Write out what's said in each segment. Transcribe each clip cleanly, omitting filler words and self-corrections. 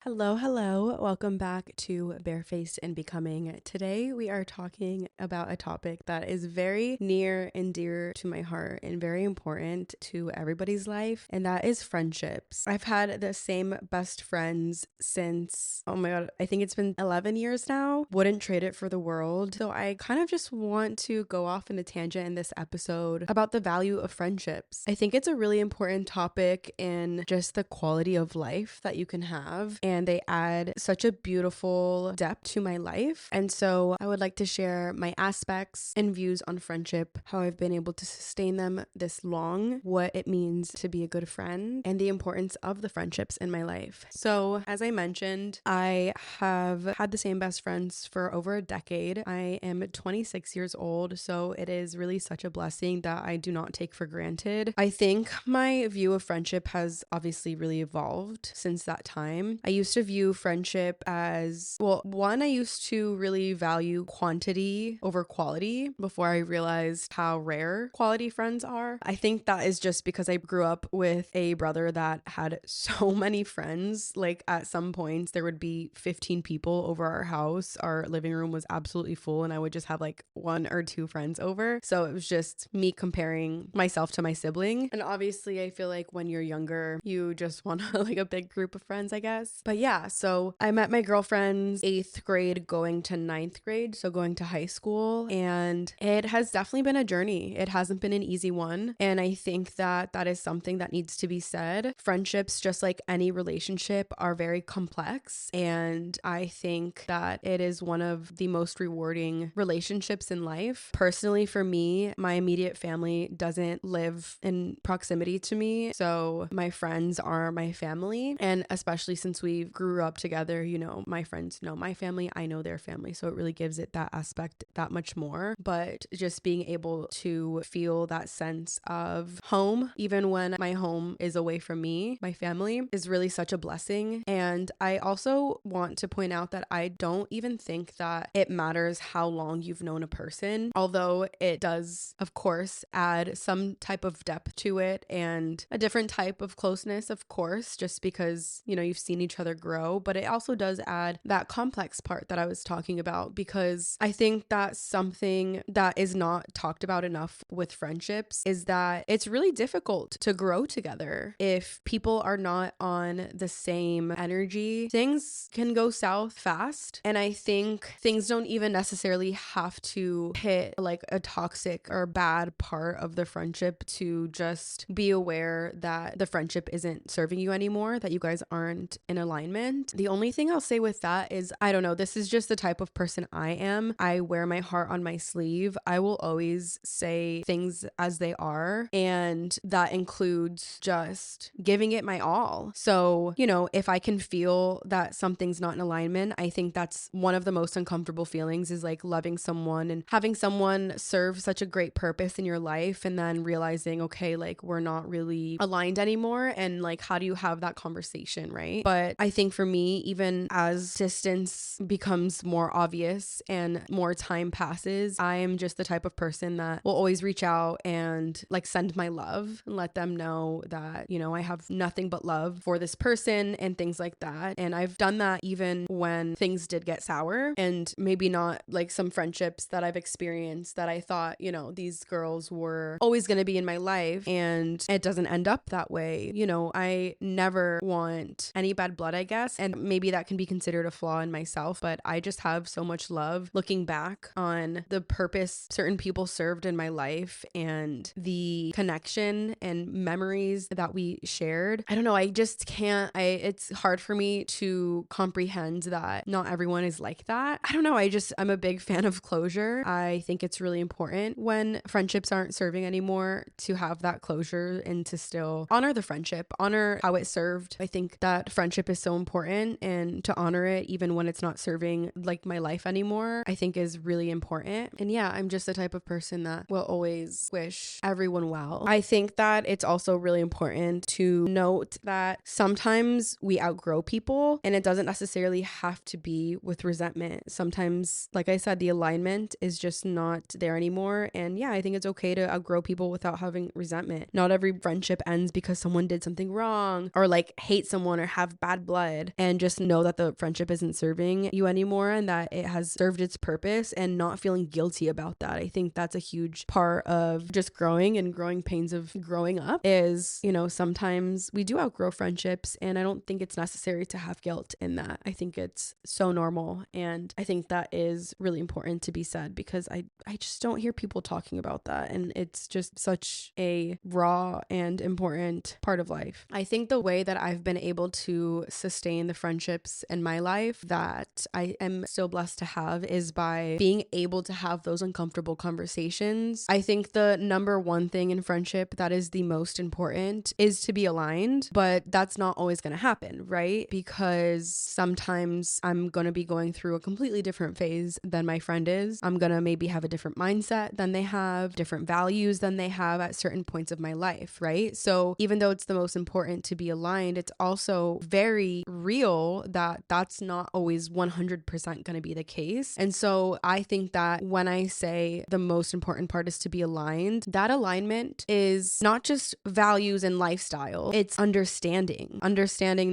Hello, hello. Welcome back to Barefaced and Becoming. Today we are talking about a topic that is very near and dear to my heart and very important to everybody's life, and that is friendships. I've had the same best friends since, oh my god, I think it's been 11 years now. Wouldn't trade it for the world. So I kind of just want to go off in a tangent in this episode about the value of friendships. I think it's a really important topic in just the quality of life that you can have, and they add such a beautiful depth to my life. And so I would like to share my aspects and views on friendship, how I've been able to sustain them this long, what it means to be a good friend, and the importance of the friendships in my life. So as I mentioned, I have had the same best friends for over a decade. I am 26 years old, so it is really such a blessing that I do not take for granted. I think my view of friendship has obviously really evolved since that time. I used to view friendship as, well, one, I used to really value quantity over quality before I realized how rare quality friends are. I think that is just because I grew up with a brother that had so many friends. Like at some points there would be 15 people over our house. Our living room was absolutely full and I would just have like one or two friends over. So it was just me comparing myself to my sibling. And obviously I feel like when you're younger, you just want like a big group of friends, I guess. But yeah, so I met my girlfriends 8th grade going to 9th grade, so going to high school, and it has definitely been a journey. It hasn't been an easy one, and I think that that is something that needs to be said. Friendships, just like any relationship, are very complex, and I think that it is one of the most rewarding relationships in life. Personally, for me, my immediate family doesn't live in proximity to me, so my friends are my family, and especially since we grew up together, you know, my friends know my family, I know their family, so it really gives it that aspect that much more. But just being able to feel that sense of home, even when my home is away from me, my family, is really such a blessing. And I also want to point out that I don't even think that it matters how long you've known a person, although it does, of course, add some type of depth to it and a different type of closeness, of course, just because, you know, you've seen each other grow. But it also does add that complex part that I was talking about, because I think that something that is not talked about enough with friendships is that it's really difficult to grow together. If people are not on the same energy, things can go south fast. And I think things don't even necessarily have to hit like a toxic or bad part of the friendship to just be aware that the friendship isn't serving you anymore, that you guys aren't in alignment. The only thing I'll say with that is, I don't know, this is just the type of person I am. I wear my heart on my sleeve. I will always say things as they are, and that includes just giving it my all. So, you know, if I can feel that something's not in alignment, I think that's one of the most uncomfortable feelings, is like loving someone and having someone serve such a great purpose in your life and then realizing, okay, like we're not really aligned anymore, and like how do you have that conversation, right? But I think for me, even as distance becomes more obvious and more time passes, I am just the type of person that will always reach out and like send my love and let them know that, you know, I have nothing but love for this person and things like that. And I've done that even when things did get sour, and maybe not like some friendships that I've experienced that I thought, you know, these girls were always going to be in my life, and it doesn't end up that way. You know, I never want any bad blood, I guess, and maybe that can be considered a flaw in myself, but I just have so much love looking back on the purpose certain people served in my life and the connection and memories that we shared. I don't know, I just can't, it's hard for me to comprehend that not everyone is like that. I don't know, I'm a big fan of closure. I think it's really important when friendships aren't serving anymore to have that closure and to still honor the friendship, honor how it served. I think that friendship is so important, and to honor it even when it's not serving like my life anymore, I think is really important. And yeah, I'm just the type of person that will always wish everyone well. I think that it's also really important to note that sometimes we outgrow people, and it doesn't necessarily have to be with resentment. Sometimes, like I said, the alignment is just not there anymore. And yeah, I think it's okay to outgrow people without having resentment. Not every friendship ends because someone did something wrong or like hate someone or have bad blood and just know that the friendship isn't serving you anymore and that it has served its purpose, and not feeling guilty about that. I think that's a huge part of just growing and growing pains of growing up is, sometimes we do outgrow friendships, and I don't think it's necessary to have guilt in that. I think it's so normal, and I think that is really important to be said because I just don't hear people talking about that, and it's just such a raw and important part of life. I think the way that I've been able to sustain the friendships in my life that I am still blessed to have is by being able to have those uncomfortable conversations. I think the number one thing in friendship that is the most important is to be aligned, but that's not always going to happen, right? Because sometimes I'm going to be going through a completely different phase than my friend is. I'm going to maybe have a different mindset than they have, different values than they have at certain points of my life, right? So even though it's the most important to be aligned, it's also very real that that's not always 100% going to be the case. And so I think that when I say the most important part is to be aligned, that alignment is not just values and lifestyle, it's understanding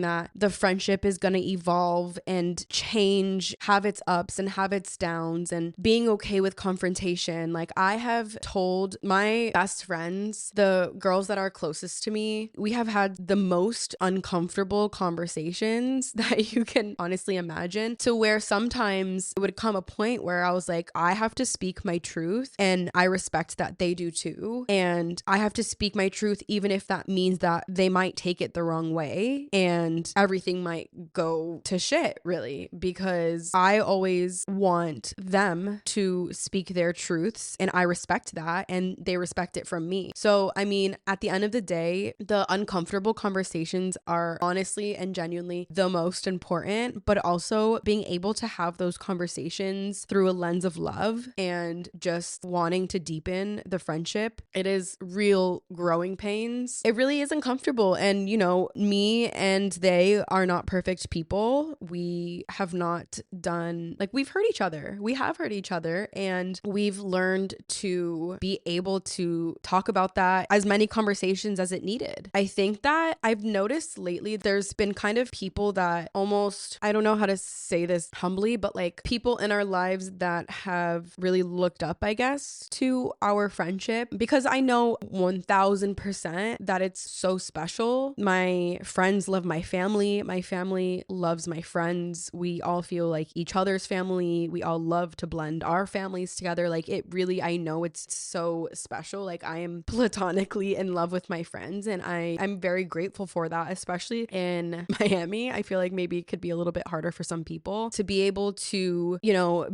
that the friendship is going to evolve and change, have its ups and have its downs, and being okay with confrontation. Like, I have told my best friends, the girls that are closest to me, we have had the most uncomfortable conversations that you can honestly imagine, to where sometimes it would come a point where I was like, I have to speak my truth, and I respect that they do too, and I have to speak my truth even if that means that they might take it the wrong way and everything might go to shit, really, because I always want them to speak their truths, and I respect that, and they respect it from me. So I mean, at the end of the day, the uncomfortable conversations are honestly and genuinely the most important, but also being able to have those conversations through a lens of love and just wanting to deepen the friendship. It is real growing pains. It really is uncomfortable. And, me and they are not perfect people. We have not done, we've hurt each other. We have hurt each other, and we've learned to be able to talk about that as many conversations as it needed. I think that I've noticed lately there's been kind of people that almost, I don't know how to say this humbly, but people in our lives that have really looked up, I guess, to our friendship, because I know 1000% that it's so special. My friends love my family. My family loves my friends. We all feel like each other's family. We all love to blend our families together. It really, I know it's so special. I am platonically in love with my friends, and I'm very grateful for that, especially in Miami. I feel like maybe it could be a little bit harder for some people to be able to,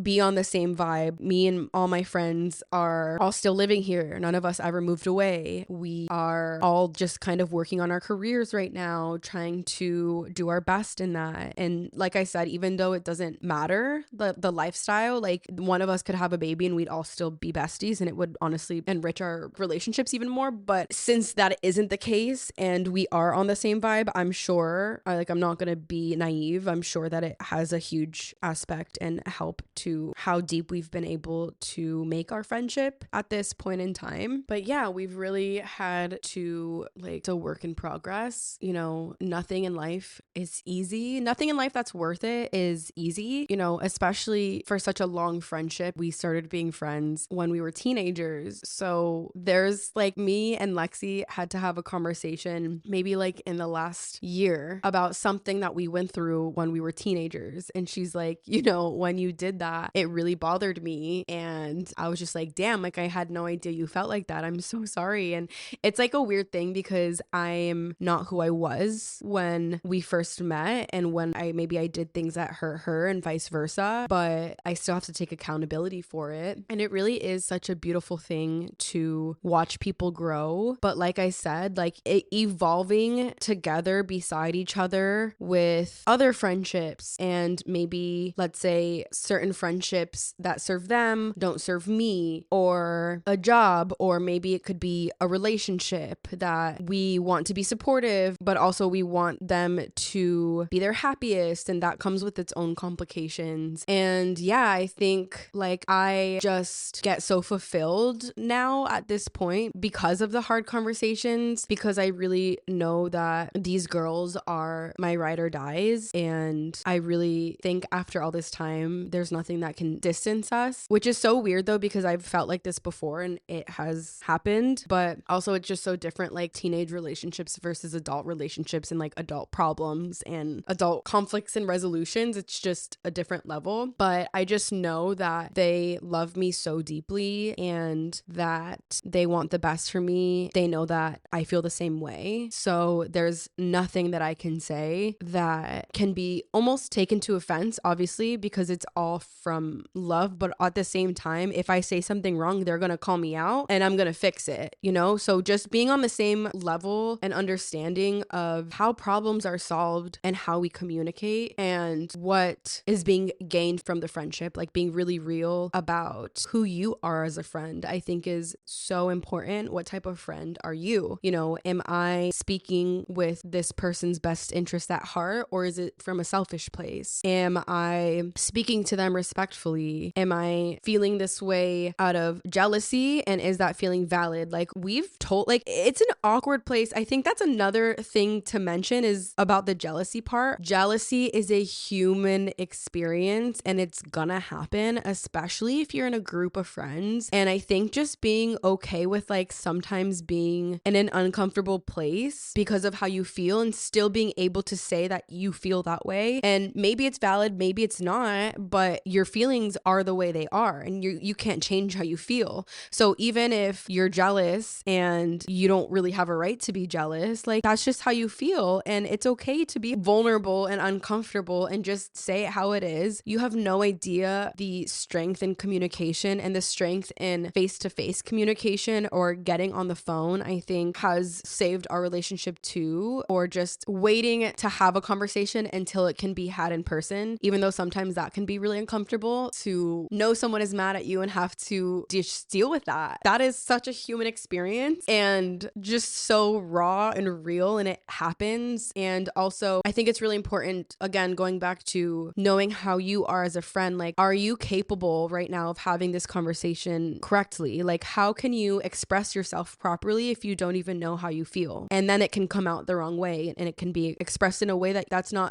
be on the same vibe. Me and all my friends are all still living here. None of us ever moved away. We are all just kind of working on our careers right now, trying to do our best in that. And like I said, even though it doesn't matter, the lifestyle, one of us could have a baby and we'd all still be besties, and it would honestly enrich our relationships even more. But since that isn't the case and we are on the same vibe, I'm sure, I'm not going to be naive. I'm sure that it has a huge aspect and help to how deep we've been able to make our friendship at this point in time. But yeah, we've really had to, it's a work in progress. Nothing in life is easy. Nothing in life that's worth it is easy, especially for such a long friendship. We started being friends when we were teenagers. So there's me and Lexi had to have a conversation maybe in the last year about something that we went through when we were teenagers. And she's like, when you did that, it really bothered me. And I was just like, damn, I had no idea you felt like that. I'm so sorry. And it's a weird thing because I'm not who I was when we first met, and when I did things that hurt her and vice versa, but I still have to take accountability for it. And it really is such a beautiful thing to watch people grow. But like I said, evolving together beside each other with other friendships, and maybe let's say certain friendships that serve them don't serve me, or a job, or maybe it could be a relationship that we want to be supportive, but also we want them to be their happiest, and that comes with its own complications. And yeah, I think I just get so fulfilled now at this point because of the hard conversations, because I really know that these girls are are my ride or dies. And I really think after all this time, there's nothing that can distance us, which is so weird though, because I've felt like this before and it has happened, but also it's just so different, like teenage relationships versus adult relationships and like adult problems and adult conflicts and resolutions. It's just a different level, but I just know that they love me so deeply and that they want the best for me. They know that I feel the same way. So there's nothing that I can say that can be almost taken to offense, obviously, because it's all from love. But at the same time, if I say something wrong, they're going to call me out and I'm going to fix it, you know? So just being on the same level and understanding of how problems are solved and how we communicate and what is being gained from the friendship, like being really real about who you are as a friend, I think is so important. What type of friend are you? You know, am I speaking with this person's best interest at heart, or is it from a selfish place? Am I speaking to them respectfully? Am I feeling this way out of jealousy? And is that feeling valid? Like it's an awkward place. I think that's another thing to mention is about the jealousy part. Jealousy is a human experience and it's gonna happen, especially if you're in a group of friends. And I think just being okay with like sometimes being in an uncomfortable place because of how you feel and still being able to say that you feel that way. And maybe it's valid, maybe it's not, but your feelings are the way they are and you can't change how you feel. So even if you're jealous and you don't really have a right to be jealous, like that's just how you feel. And it's okay to be vulnerable and uncomfortable and just say it how it is. You have no idea the strength in communication and the strength in face-to-face communication or getting on the phone, I think has saved our relationship too, or just waiting to have a conversation until it can be had in person, even though sometimes that can be really uncomfortable to know someone is mad at you and have to just deal with that. That is such a human experience and just so raw and real, and it happens. And also, I think it's really important, again, going back to knowing how you are as a friend. Like, are you capable right now of having this conversation correctly? Like, how can you express yourself properly if you don't even know how you feel? And then it can come out the wrong way and it can be expressed in a way that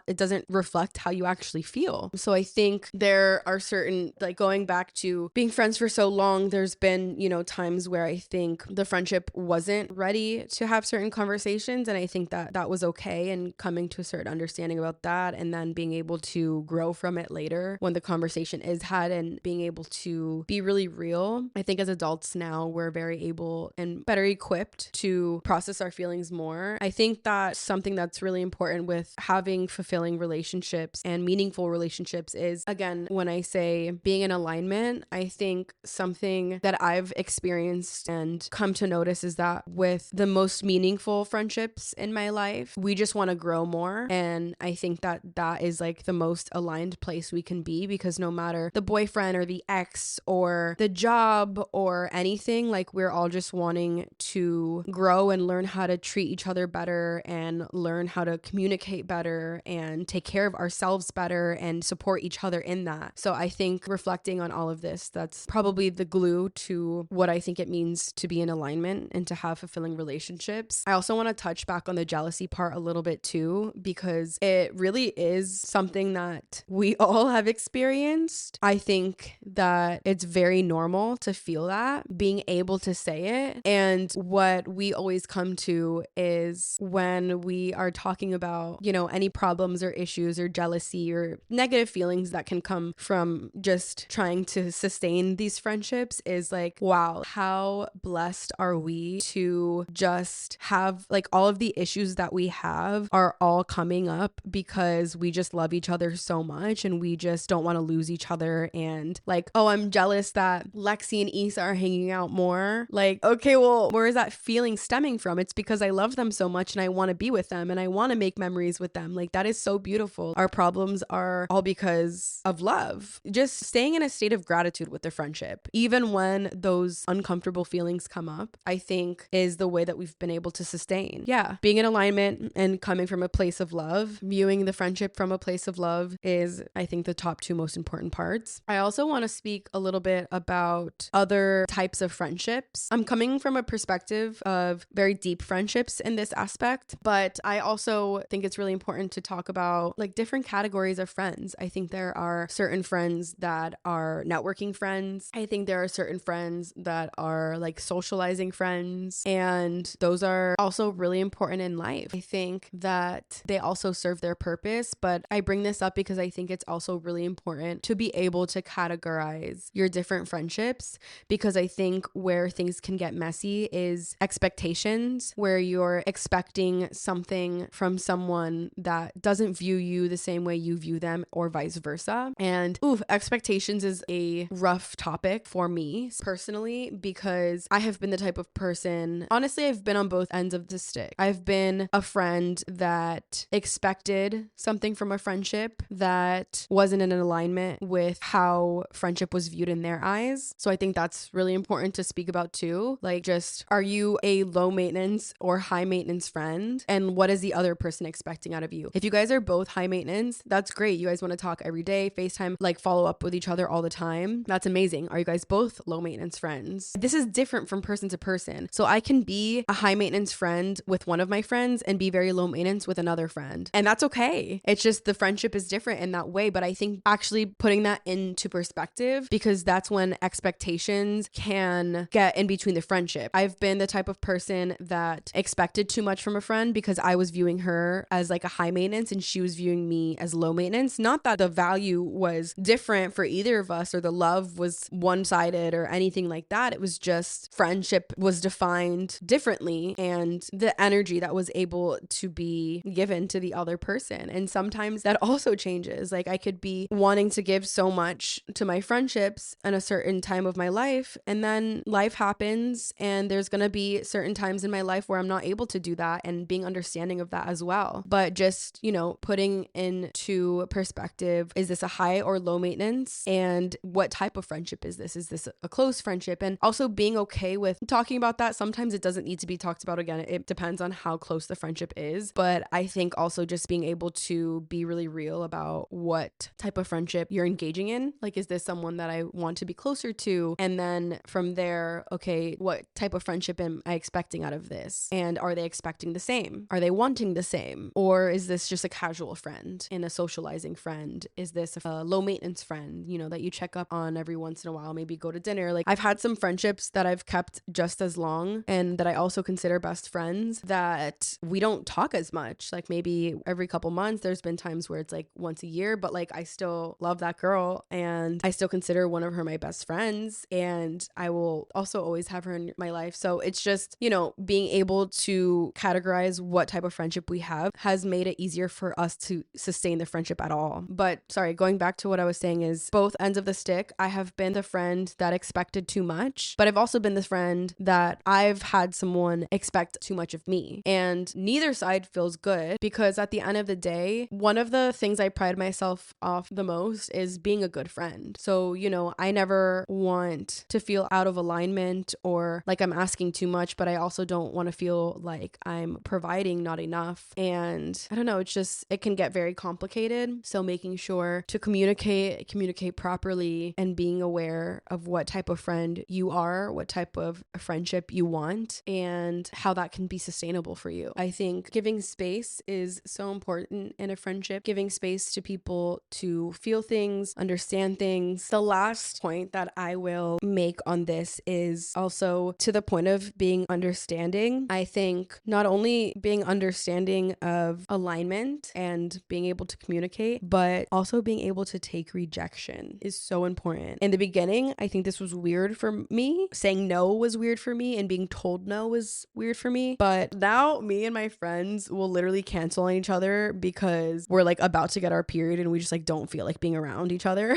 it doesn't reflect how you actually feel. So I think there are certain, like going back to being friends for so long, there's been, you know, times where I think the friendship wasn't ready to have certain conversations. And I think that that was okay, and coming to a certain understanding about that and then being able to grow from it later when the conversation is had and being able to be really real. I think as adults now, we're very able and better equipped to process our feelings more. I think that something that's really important with having fulfilling relationships and meaningful relationships is, again, when I say being in alignment, I think something that I've experienced and come to notice is that with the most meaningful friendships in my life, we just want to grow more. And I think that that is like the most aligned place we can be, because no matter the boyfriend or the ex or the job or anything, like we're all just wanting to grow and learn how to treat each other better and learn how to communicate better and take care of ourselves better and support each other in that. So I think reflecting on all of this, that's probably the glue to what I think it means to be in alignment and to have fulfilling relationships. I also want to touch back on the jealousy part a little bit too, because it really is something that we all have experienced. I think that it's very normal to feel that, being able to say it. And what we always come to is when we are talking about, you know, any problems or issues or jealousy or negative feelings that can come from just trying to sustain these friendships, is like, wow, how blessed are we to just have like all of the issues that we have are all coming up because we just love each other so much and we just don't want to lose each other. And like, oh, I'm jealous that Lexi and Issa are hanging out more. Like, okay, well, where is that feeling stemming from? It's because I love them so much and I want to be with them and I want to make memories with them. Like, that is so beautiful. Our problems are all because of love. Just staying in a state of gratitude with the friendship, even when those uncomfortable feelings come up, I think is the way that we've been able to sustain. Yeah. Being in alignment and coming from a place of love, viewing the friendship from a place of love is, I think, the top two most important parts. I also want to speak a little bit about other types of friendships. I'm coming from a perspective of very deep friendships in this aspect, but I also think it's really important to talk about like different categories of friends. I think there are certain friends that are networking friends. I think there are certain friends that are like socializing friends, and those are also really important in life. I think that they also serve their purpose, but I bring this up because I think it's also really important to be able to categorize your different friendships, because I think where things can get messy is expectations, where you're expecting something from someone that doesn't view you the same way you view them, or vice versa. And expectations is a rough topic for me personally, because I have been the type of person, honestly, I've been on both ends of the stick. I've been a friend that expected something from a friendship that wasn't in alignment with how friendship was viewed in their eyes. So I think that's really important to speak about too. Like, just, are you a low maintenance or high maintenance friend? And what is the other person expecting out of you? If you guys are both high maintenance, that's great. You guys want to talk every day, FaceTime, like follow up with each other all the time. That's amazing. Are you guys both low maintenance friends? This is different from person to person. So I can be a high maintenance friend with one of my friends and be very low maintenance with another friend. And that's okay. It's just the friendship is different in that way. But I think actually putting that into perspective, because that's when expectations can get in between the friendship. I've been the type of person that expected too much from a friend because I was viewing her as like a high maintenance and she was viewing me as low maintenance. Not that the value was different for either of us or the love was one-sided or anything like that. It was just friendship was defined differently, and the energy that was able to be given to the other person. And sometimes that also changes. Like, I could be wanting to give so much to my friendships in a certain time of my life, and then life happens and there's going to be certain times in my life where I'm not able to do that, and being understanding of that as well. But just, putting into perspective, is this a high or low maintenance? And what type of friendship is this? Is this a close friendship? And also being okay with talking about that. Sometimes it doesn't need to be talked about again. It depends on how close the friendship is. But I think also just being able to be really real about what type of friendship you're engaging in. Like, is this someone that I want to be closer to? And then from there, okay, what type of friendship am I expecting out of this? And are they expecting the same? Are they wanting the same? Or is this just a casual friend and a socializing friend? Is this a low maintenance friend, that you check up on every once in a while, maybe go to dinner? Like, I've had some friendships that I've kept just as long and that I also consider best friends that we don't talk as much. Like, maybe every couple months. There's been times where it's like once a year, but like I still love that girl and I still consider one of her my best friends, and I will also always have her in my life. So it's just, being able to categorize what type of friendship we have has made it easier for us to sustain the friendship at all. But sorry, going back to what I was saying, is both ends of the stick. I have been the friend that expected too much, but I've also been the friend that I've had someone expect too much of me, and neither side feels good, because at the end of the day, one of the things I pride myself off the most is being a good friend. So, I never want to feel out of alignment or like I'm asking too much, but I also don't want to feel like I'm providing not enough. And I don't know, it can get very complicated. So making sure to communicate properly, and being aware of what type of friend you are, what type of friendship you want, and how that can be sustainable for you. I think giving space is so important in a friendship, giving space to people to feel things, understand things. The last point that I will make on this is also to the point of being understanding. I think not only being understanding of alignment and being able to communicate, but also being able to take rejection is so important. In the beginning, I think this was weird for me. Saying no was weird for me, and being told no was weird for me. But now me and my friends will literally cancel on each other because we're like about to get our period and we just like don't feel like being around each other.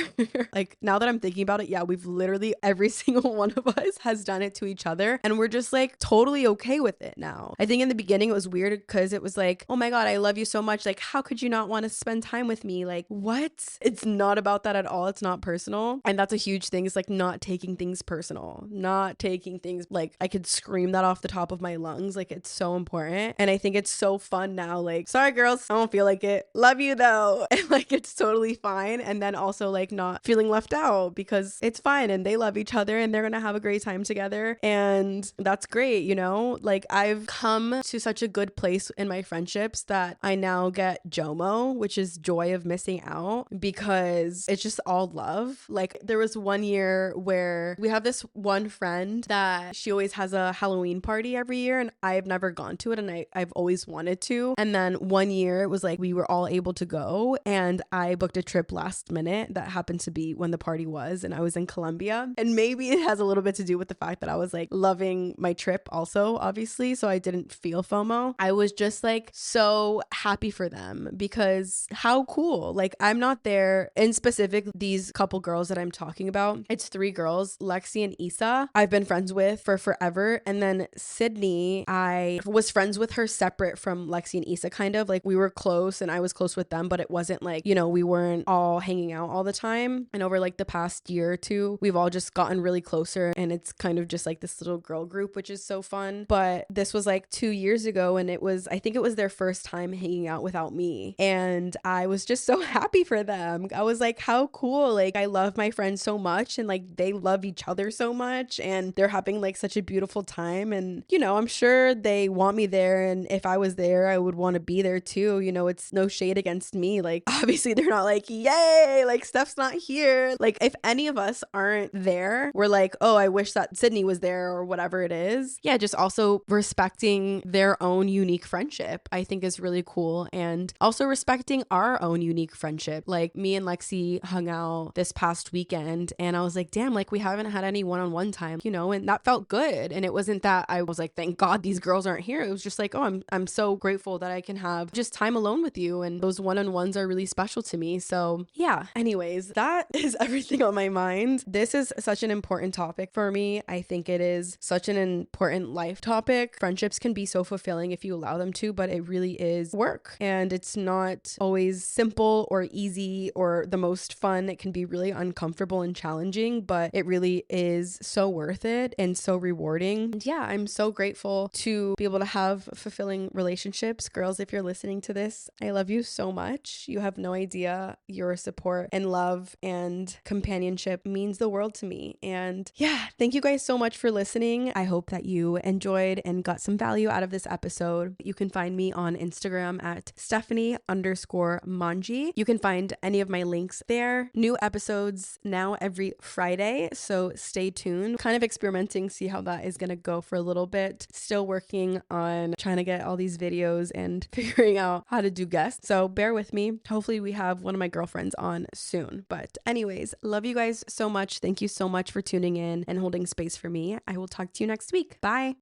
Like, now that I'm thinking about it, yeah, we've literally, every single one of us has done it to each other, and we're just like totally okay with it now. I think in the beginning it was weird because it was like, oh my God, I love you so much. Like, how could you not want to spend time with me? Like, what? It's not about that at all. It's not personal. And that's a huge thing. It's like not taking things personal, not taking things like, I could scream that off the top of my lungs. Like, it's so important. And I think it's so fun now. Like, sorry girls, I don't feel like it. Love you though. And like, it's totally fine. And then also like not feeling left out because it's fine and they love each other and they're going to have a great time together. And that's great. Like, I've come to such a good place in my friendship friendships that I now get JOMO, which is joy of missing out, because it's just all love. Like there was one year where we have this one friend that she always has a Halloween party every year, and I've never gone to it, and I've always wanted to. And then one year it was like we were all able to go, and I booked a trip last minute that happened to be when the party was, and I was in Colombia. And maybe it has a little bit to do with the fact that I was like loving my trip also, obviously, so I didn't feel FOMO. I was just like so happy for them, because how cool. Like I'm not there. In specific, these couple girls that I'm talking about, it's 3 girls, Lexi and Issa, I've been friends with for forever. And then Sydney, I was friends with her separate from Lexi and Issa, kind of like we were close and I was close with them, but it wasn't like, you know, we weren't all hanging out all the time. And over like the past year or two, we've all just gotten really closer, and it's kind of just like this little girl group, which is so fun. But this was like 2 years ago, and I think it was their first time hanging out without me. And I was just so happy for them. I was like, how cool. Like I love my friends so much, and like they love each other so much, and they're having like such a beautiful time. And, you know, I'm sure they want me there. And if I was there, I would want to be there too. You know, it's no shade against me. Like obviously they're not like, yay, like Steph's not here. Like if any of us aren't there, we're like, oh, I wish that Sydney was there or whatever it is. Yeah, just also respecting their own unique friendship, I think is really cool. And also respecting our own unique friendship. Like me and Lexi hung out this past weekend, and I was like, damn, like we haven't had any one-on-one time, you know, and that felt good. And it wasn't that I was like, thank God these girls aren't here. It was just like, oh, I'm so grateful that I can have just time alone with you, and those one-on-ones are really special to me. So yeah, anyways, that is everything on my mind. This is such an important topic for me. I think it is such an important life topic. Friendships can be so fulfilling if you allow them to, but it really is work, and it's not always simple or easy or the most fun. It can be really uncomfortable and challenging, but it really is so worth it and so rewarding. And yeah, I'm so grateful to be able to have fulfilling relationships. Girls, if you're listening to this, I love you so much. You have no idea. Your support and love and companionship means the world to me. And yeah, thank you guys so much for listening. I hope that you enjoyed and got some value out of this episode. You can find me on Instagram at Stephanie_Manji. You can find any of my links there. New episodes now every Friday, so stay tuned. Kind of experimenting, see how that is gonna go for a little bit. Still working on trying to get all these videos and figuring out how to do guests, so bear with me. Hopefully we have one of my girlfriends on soon. But anyways, love you guys so much. Thank you so much for tuning in and holding space for me. I will talk to you next week. Bye.